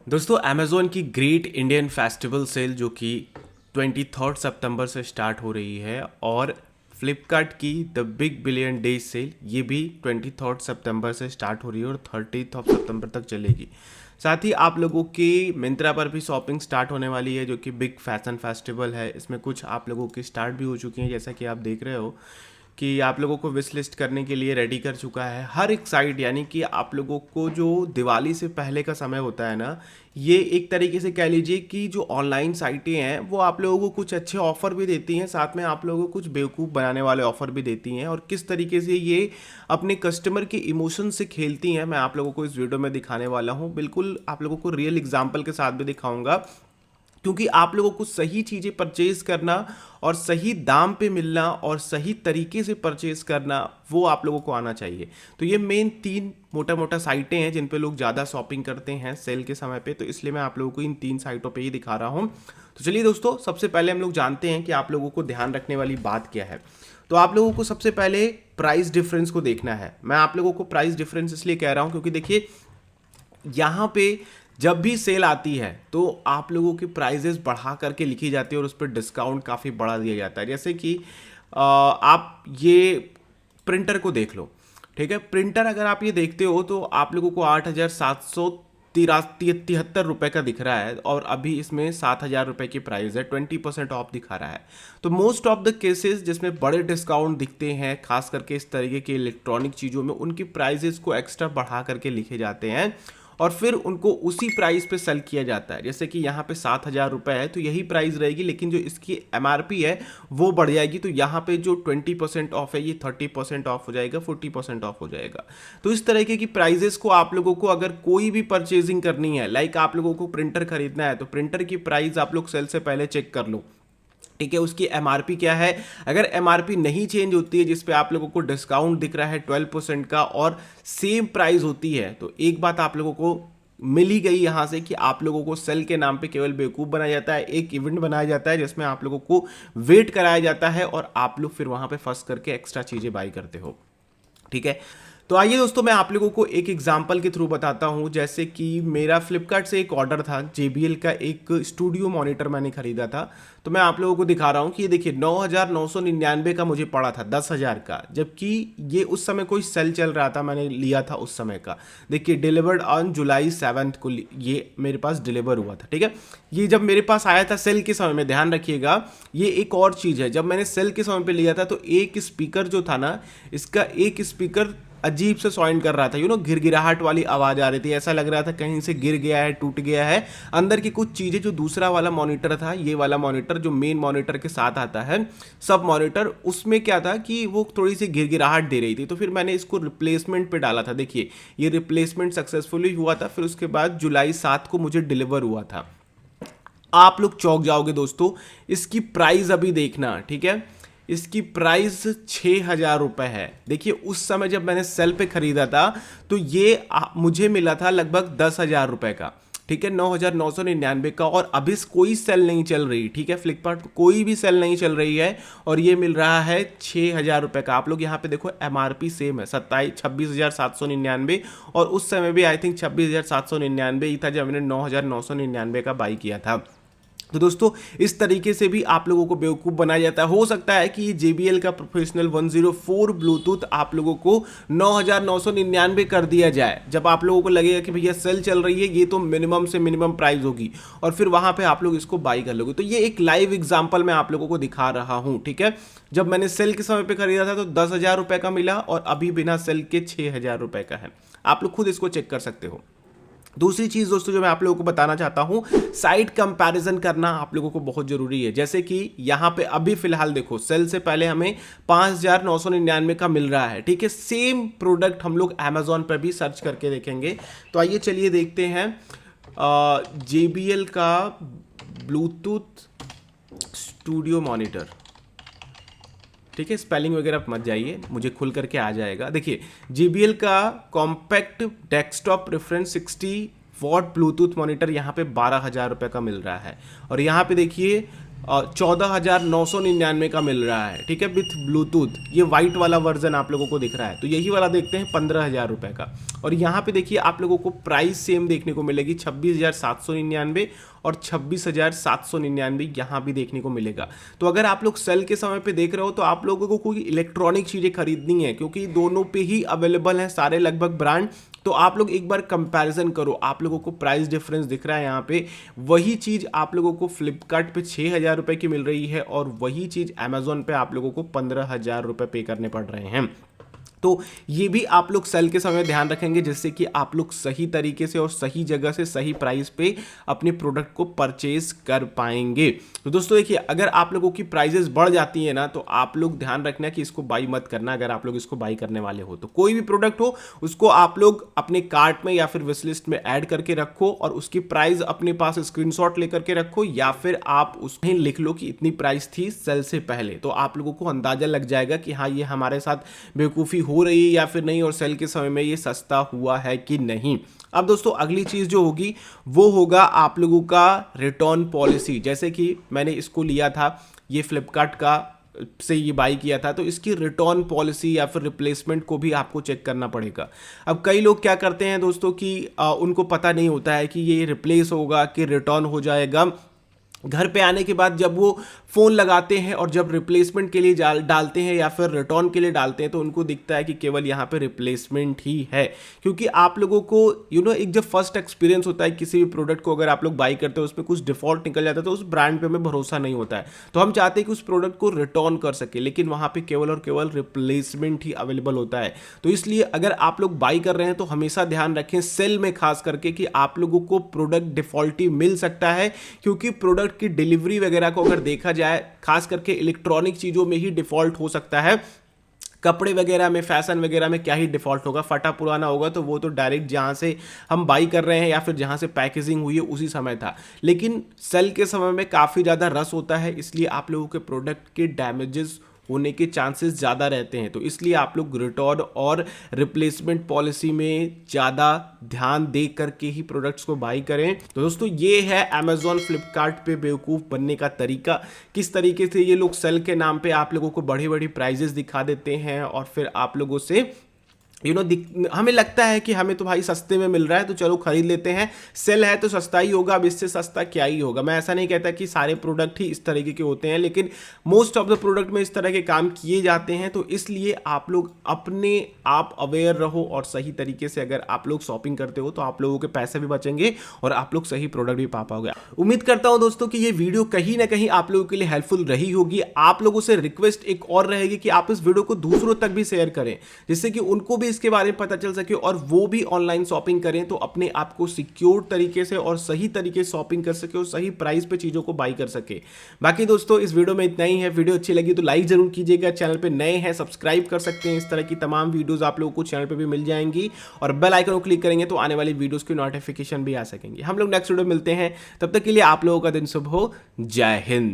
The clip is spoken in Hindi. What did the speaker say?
दोस्तों अमेज़ॉन की ग्रेट इंडियन फेस्टिवल सेल जो कि 23 सितंबर से स्टार्ट हो रही है और फ्लिपकार्ट की the big billion day sale ये भी 23 सितंबर से स्टार्ट हो रही है और 30 सितंबर तक चलेगी। साथ ही आप लोगों की मिंत्रा पर भी शॉपिंग स्टार्ट होने वाली है जो कि बिग फैशन फेस्टिवल है। इसमें कुछ आप लोगों की स्टार्ट भी हो चुकी हैं, जैसा कि आप देख रहे हो कि आप लोगों को विश लिस्ट करने के लिए रेडी कर चुका है हर एक साइट। यानी कि आप लोगों को जो दिवाली से पहले का समय होता है ना, ये एक तरीके से कह लीजिए कि जो ऑनलाइन साइटें हैं वो आप लोगों को कुछ अच्छे ऑफर भी देती हैं, साथ में आप लोगों को कुछ बेवकूफ़ बनाने वाले ऑफर भी देती हैं। और किस तरीके से ये अपने कस्टमर के इमोशन से खेलती हैं मैं आप लोगों को इस वीडियो में दिखाने वाला हूँ। बिल्कुल आप लोगों को रियल एग्जाम्पल के साथ भी दिखाऊंगा, क्योंकि आप लोगों को सही चीज़ें परचेज करना और सही दाम पे मिलना और सही तरीके से परचेज करना वो आप लोगों को आना चाहिए। तो ये मेन तीन मोटा मोटा साइटें हैं जिन पे लोग ज़्यादा शॉपिंग करते हैं सेल के समय पे, तो इसलिए मैं आप लोगों को इन तीन साइटों पे ही दिखा रहा हूँ। तो चलिए दोस्तों, सबसे पहले हम लोग जानते हैं कि आप लोगों को ध्यान रखने वाली बात क्या है। तो आप लोगों को सबसे पहले प्राइस डिफरेंस को देखना है। मैं आप लोगों को प्राइस डिफरेंस इसलिए कह रहा हूँ क्योंकि देखिए यहाँ पे जब भी सेल आती है तो आप लोगों की प्राइजेस बढ़ा करके लिखी जाती है और उस पर डिस्काउंट काफ़ी बढ़ा दिया जाता है। जैसे कि आप ये प्रिंटर को देख लो, ठीक है। प्रिंटर अगर आप ये देखते हो तो आप लोगों को 8,773 रुपये का दिख रहा है और अभी इसमें 7,000 रुपये की प्राइस है, 20% ऑफ दिखा रहा है। तो मोस्ट ऑफ द केसेस जिसमें बड़े डिस्काउंट दिखते हैं, खास करके इस तरीके के इलेक्ट्रॉनिक चीज़ों में, उनकी प्राइजेस को एक्स्ट्रा बढ़ा करके लिखे जाते हैं और फिर उनको उसी प्राइस पे सेल किया जाता है। जैसे कि यहाँ पे 7,000 रुपये है तो यही प्राइस रहेगी, लेकिन जो इसकी एमआरपी है वो बढ़ जाएगी। तो यहाँ पे जो 20% ऑफ है ये 30% ऑफ हो जाएगा, 40% ऑफ हो जाएगा। तो इस तरीके की प्राइजेस को आप लोगों को अगर कोई भी परचेजिंग करनी है, लाइक आप लोगों को प्रिंटर खरीदना है तो प्रिंटर की प्राइस आप लोग सेल से पहले चेक कर लो, ठीक है। उसकी एमआरपी क्या है, अगर एमआरपी नहीं चेंज होती है, जिस पे आप लोगों को डिस्काउंट दिख रहा है 12% का और सेम प्राइस होती है, तो एक बात आप लोगों को मिल ही गई यहां से कि आप लोगों को सेल के नाम पे केवल बेवकूफ़ बनाया जाता है। एक इवेंट बनाया जाता है जिसमें आप लोगों को वेट कराया जाता है और आप लोग फिर वहां पे फंस करके एक्स्ट्रा चीज़ें बाई करते हो, ठीक है। तो आइए दोस्तों, मैं आप लोगों को एक एग्जांपल के थ्रू बताता हूं। जैसे कि मेरा फ्लिपकार्ट से एक ऑर्डर था, JBL का एक स्टूडियो मॉनिटर मैंने खरीदा था। तो मैं आप लोगों को दिखा रहा हूं कि ये देखिए 9,999 का मुझे पड़ा था 10,000 का, जबकि ये उस समय कोई सेल चल रहा था, मैंने लिया था उस समय का। देखिए डिलीवर्ड ऑन जुलाई 7 को ये मेरे पास डिलीवर हुआ था, ठीक है। ये जब मेरे पास आया था सेल के समय में, ध्यान रखिएगा ये एक और चीज़ है, जब मैंने सेल के समय पे लिया था तो एक स्पीकर जो था ना, इसका एक स्पीकर अजीब से साउंड कर रहा था, गिरगिराहट वाली आवाज आ रही थी, ऐसा लग रहा था कहीं से गिर गया है, टूट गया है। अंदर की कुछ चीजें, जो दूसरा वाला मॉनिटर था, ये वाला मॉनिटर जो मेन मॉनिटर के साथ आता है सब मॉनिटर, उसमें क्या था कि वो थोड़ी सी गिरगिराहट दे रही थी। तो फिर मैंने इसको रिप्लेसमेंट पे डाला था। देखिए ये रिप्लेसमेंट सक्सेसफुली हुआ था। फिर उसके बाद जुलाई 7 को मुझे डिलीवर हुआ था। आप लोग चौंक जाओगे दोस्तों, इसकी प्राइस अभी देखना, ठीक है। इसकी प्राइस 6,000 रुपये है। देखिए उस समय जब मैंने सेल पे खरीदा था तो ये मुझे मिला था लगभग 10,000 रुपये का, ठीक है, 9,999 का। और अभी कोई सेल नहीं चल रही, ठीक है, फ्लिपकार्ट कोई भी सेल नहीं चल रही है और ये मिल रहा है 6,000 रुपये का। आप लोग यहाँ पे देखो एमआरपी सेम है, 26,799, और उस समय भी आई थिंक 26,799 ही था जब मैंने 9,999 का बाई किया था। तो दोस्तों इस तरीके से भी आप लोगों को बेवकूफ़ बनाया जाता है। हो सकता है कि ये JBL का प्रोफेशनल 104 ब्लूटूथ आप लोगों को 9,999 कर दिया जाए, जब आप लोगों को लगेगा कि भैया सेल चल रही है, ये तो मिनिमम से मिनिमम प्राइस होगी, और फिर वहां पे आप लोग इसको बाई कर लोगे। तो ये एक लाइव एग्जाम्पल मैं आप लोगों को दिखा रहा हूं, ठीक है। जब मैंने सेल के समय पे खरीदा था तो 10,000 रुपये का मिला और अभी बिना सेल के 6,000 रुपये का है। आप लोग खुद इसको चेक कर सकते हो। दूसरी चीज दोस्तों जो मैं आप लोगों को बताना चाहता हूं, साइट कंपैरिजन करना आप लोगों को बहुत जरूरी है। जैसे कि यहां पे अभी फिलहाल देखो सेल से पहले हमें 5,999 का मिल रहा है, ठीक है। सेम प्रोडक्ट हम लोग अमेजोन पर भी सर्च करके देखेंगे। तो आइए चलिए देखते हैं JBL का ब्लूटूथ स्टूडियो मॉनिटर, ठीक है। स्पेलिंग वगैरह मत जाइए, मुझे खुल करके आ जाएगा। देखिए JBL का compact desktop reference 60 what Bluetooth monitor यहाँ पे 12,000 रुपये का मिल रहा है। और यहाँ पे देखिए 14,999 का मिल रहा है, ठीक है, विथ ब्लूटूथ। ये वाइट वाला वर्जन आप लोगों को दिख रहा है। तो यही वाला देखते हैं 15,000 रुपये का। और यहाँ पे देखिए आप लोगों को प्राइस सेम देखने को मिलेगी, 26,799 और 26,799 यहाँ भी देखने को मिलेगा। तो अगर आप लोग सेल के समय पे देख रहे हो तो आप लोगों को कोई इलेक्ट्रॉनिक चीज़ें खरीदनी है, क्योंकि दोनों पे ही अवेलेबल हैं सारे लगभग ब्रांड। तो आप लोग एक बार कंपैरिजन करो, आप लोगों को प्राइस डिफरेंस दिख रहा है यहाँ पे। वही चीज़ आप लोगों को फ्लिपकार्ट पे 6,000 रुपये की मिल रही है और वही चीज़ अमेजोन पे आप लोगों को 15,000 रुपये पे करने पड़ रहे हैं। तो ये भी आप लोग सेल के समय ध्यान रखेंगे, जिससे कि आप लोग सही तरीके से और सही जगह से सही प्राइस पे अपने प्रोडक्ट को परचेज कर पाएंगे। तो दोस्तों देखिए, अगर आप लोगों की प्राइजेस बढ़ जाती है ना, तो आप लोग ध्यान रखना कि इसको बाई मत करना। अगर आप लोग इसको बाई करने वाले हो तो कोई भी प्रोडक्ट हो उसको आप लोग अपने कार्ट में या फिर विश लिस्ट में ऐड करके रखो और उसकी प्राइस अपने पास स्क्रीनशॉट लेकर के रखो, या फिर आप उसमें लिख लो कि इतनी प्राइस थी सेल से पहले। तो आप लोगों को अंदाजा लग जाएगा कि हाँ, ये हमारे साथ बेवकूफ़ी हो रही है या फिर नहीं, और सेल के समय में ये सस्ता हुआ है कि नहीं। अब दोस्तों अगली चीज़ जो होगी वो होगा आप लोगों का रिटर्न पॉलिसी। जैसे कि मैंने इसको लिया था, ये फ्लिपकार्ट का से ये बाई किया था, तो इसकी रिटर्न पॉलिसी या फिर रिप्लेसमेंट को भी आपको चेक करना पड़ेगा। अब कई लोग क्या करते हैं दोस्तों कि उनको पता नहीं होता है कि ये रिप्लेस होगा कि रिटर्न हो जाएगा। घर पे आने के बाद जब वो फ़ोन लगाते हैं और जब रिप्लेसमेंट के लिए डालते हैं या फिर रिटर्न के लिए डालते हैं, तो उनको दिखता है कि केवल यहाँ पे रिप्लेसमेंट ही है। क्योंकि आप लोगों को एक जब फर्स्ट एक्सपीरियंस होता है किसी भी प्रोडक्ट को, अगर आप लोग बाई करते हो उसमें कुछ डिफॉल्ट निकल जाता है तो उस ब्रांड पे हमें भरोसा नहीं होता है। तो हम चाहते हैं कि उस प्रोडक्ट को रिटर्न कर सके, लेकिन वहाँ पर केवल और केवल रिप्लेसमेंट ही अवेलेबल होता है। तो इसलिए अगर आप लोग बाई कर रहे हैं तो हमेशा ध्यान रखें, सेल में खास करके, कि आप लोगों को प्रोडक्ट डिफॉल्टी मिल सकता है। क्योंकि प्रोडक्ट की डिलीवरी वगैरह को अगर देखा जाए, खास करके इलेक्ट्रॉनिक चीजों में ही डिफॉल्ट हो सकता है। कपड़े वगैरह में, फैशन वगैरह में क्या ही डिफॉल्ट होगा, फटा पुराना होगा तो वो तो डायरेक्ट जहां से हम बाई कर रहे हैं या फिर जहां से पैकेजिंग हुई है उसी समय था। लेकिन सेल के समय में काफ़ी ज़्यादा रस होता है, इसलिए आप लोगों के प्रोडक्ट के डैमेजेस होने के चांसेस ज़्यादा रहते हैं। तो इसलिए आप लोग रिटर्न और रिप्लेसमेंट पॉलिसी में ज़्यादा ध्यान दे करके ही प्रोडक्ट्स को बाई करें। तो दोस्तों ये है अमेजॉन फ्लिपकार्ट पे बेवकूफ़ बनने का तरीका। किस तरीके से ये लोग सेल के नाम पे आप लोगों को बड़ी बड़ी प्राइजेस दिखा देते हैं और फिर आप लोगों से हमें लगता है कि हमें तो भाई सस्ते में मिल रहा है तो चलो खरीद लेते हैं, सेल है तो सस्ता ही होगा, अब इससे सस्ता क्या ही होगा। मैं ऐसा नहीं कहता कि सारे प्रोडक्ट ही इस तरीके के होते हैं, लेकिन मोस्ट ऑफ द प्रोडक्ट में इस तरह के काम किए जाते हैं। तो इसलिए आप लोग अपने आप अवेयर रहो और सही तरीके से अगर आप लोग शॉपिंग करते हो तो आप लोगों के पैसे भी बचेंगे और आप लोग सही प्रोडक्ट भी पा पाओगे। उम्मीद करता हूं दोस्तों कि ये वीडियो कहीं ना कहीं आप लोगों के लिए हेल्पफुल रही होगी। आप लोगों से रिक्वेस्ट एक और रहेगी कि आप इस वीडियो को दूसरों तक भी शेयर करें, जिससे कि उनको भी इसके बारे में पता चल सके और वो भी ऑनलाइन शॉपिंग करें तो अपने आप को सिक्योर तरीके से और सही तरीके से शॉपिंग कर सके और सही प्राइस पे चीजों को बाई कर सके। बाकी दोस्तों इस वीडियो में इतना ही है। वीडियो अच्छी लगी तो लाइक जरूर कीजिएगा, चैनल पे नए हैं सब्सक्राइब कर सकते हैं। इस तरह की तमाम वीडियोस आप लोगों को चैनल पे भी मिल जाएंगी और बेल आइकन को क्लिक करेंगे तो आने वाली वीडियोस की नोटिफिकेशन भी आ सकेंगे। हम लोग नेक्स्ट वीडियो मिलते हैं, तब तक के लिए आप लोगों का दिन शुभ हो। जय हिंद।